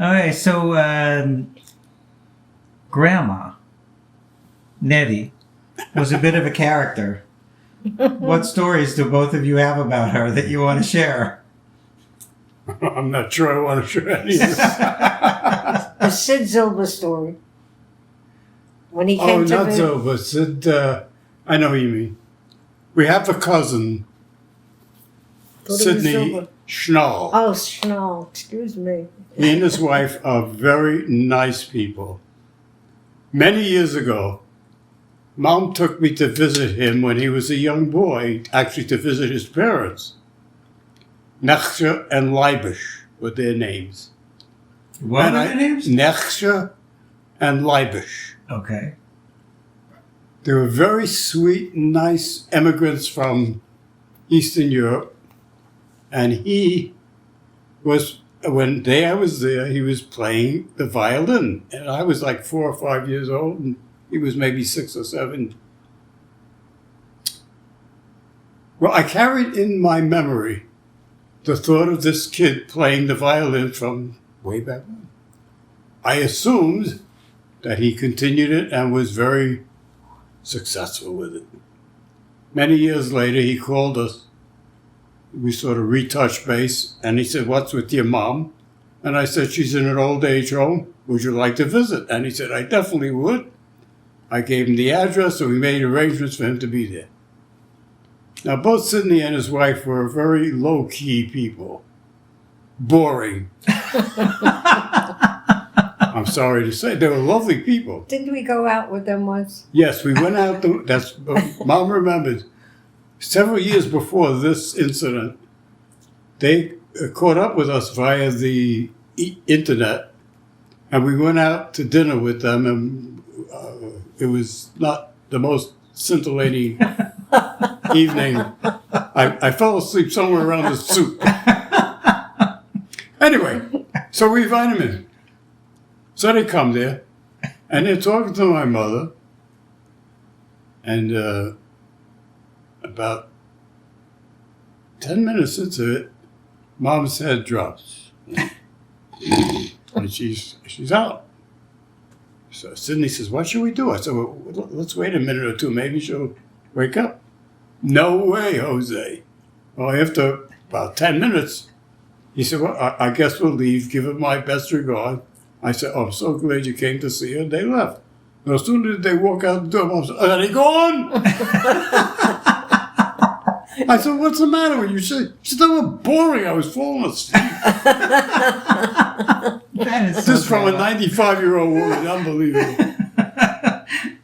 Okay, so Grandma, Nettie, was a bit of a character. What stories do both of you have about her that you want to share? I'm not sure I want to share any of this. A Sid Zilber story. When he came to not the... Zilber. Sid, I know what you mean. We have a cousin, Sidney Schnall. Oh, Schnall. Excuse me. He and his wife are very nice people. Many years ago, Mom took me to visit him when he was a young boy, actually to visit his parents. Nechsha and Leibisch were their names. What are their names? Nechsha and Leibisch. Okay. They were very sweet, nice immigrants from Eastern Europe. And he was, when I was there, he was playing the violin. And I was like 4 or 5 years old, and he was maybe 6 or 7. Well, I carried in my memory the thought of this kid playing the violin from way back then. I assumed that he continued it and was very successful with it. Many years later, he called us. We sort of retouched base, and he said, "What's with your mom?" And I said, "She's in an old age home. Would you like to visit?" And he said, "I definitely would." I gave him the address, and we made arrangements for him to be there. Now, both Sidney and his wife were very low-key people. Boring. I'm sorry to say. They were lovely people. Didn't we go out with them once? Yes, we went out. Mom remembered. Several years before this incident, they caught up with us via the internet, and we went out to dinner with them, and it was not the most scintillating evening. I fell asleep somewhere around the soup. Anyway, so we invite them in. So they come there, and they're talking to my mother, and about 10 minutes into it, Mom's head drops. And she's out. So Sidney says, "What should we do?" I said, "Well, let's wait a minute or two. Maybe she'll wake up." "No way, Jose." Well, after about 10 minutes, he said, "Well, I guess we'll leave. Give her my best regard." I said, "Oh, I'm so glad you came to see her." They left. And as soon as they walk out the door, Mom said, "Are they gone?" I said, "What's the matter with you?" She said, "They were boring. I was falling asleep." That is This from a 95-year-old woman. Unbelievable.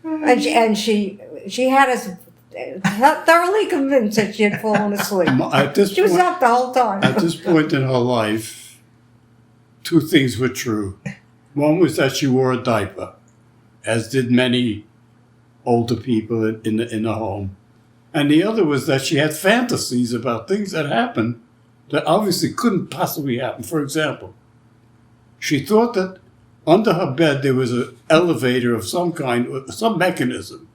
And she had us thoroughly convinced that she had fallen asleep. She was up the whole time. At this point in her life, 2 things were true. One was that she wore a diaper, as did many older people in the home. And the other was that she had fantasies about things that happened that obviously couldn't possibly happen. For example, she thought that under her bed there was an elevator of some kind, some mechanism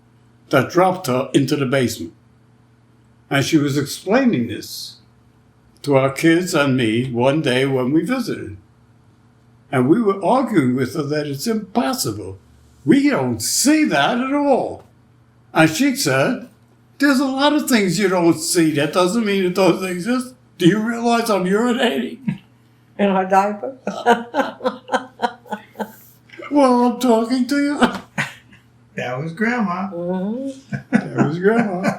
that dropped her into the basement. And she was explaining this to our kids and me one day when we visited. And we were arguing with her that it's impossible. We don't see that at all. And she said, "There's a lot of things you don't see. That doesn't mean it doesn't exist. Do you realize I'm urinating?" In her diaper? "Well, I'm talking to you." That was Grandma. Mm-hmm. That was Grandma.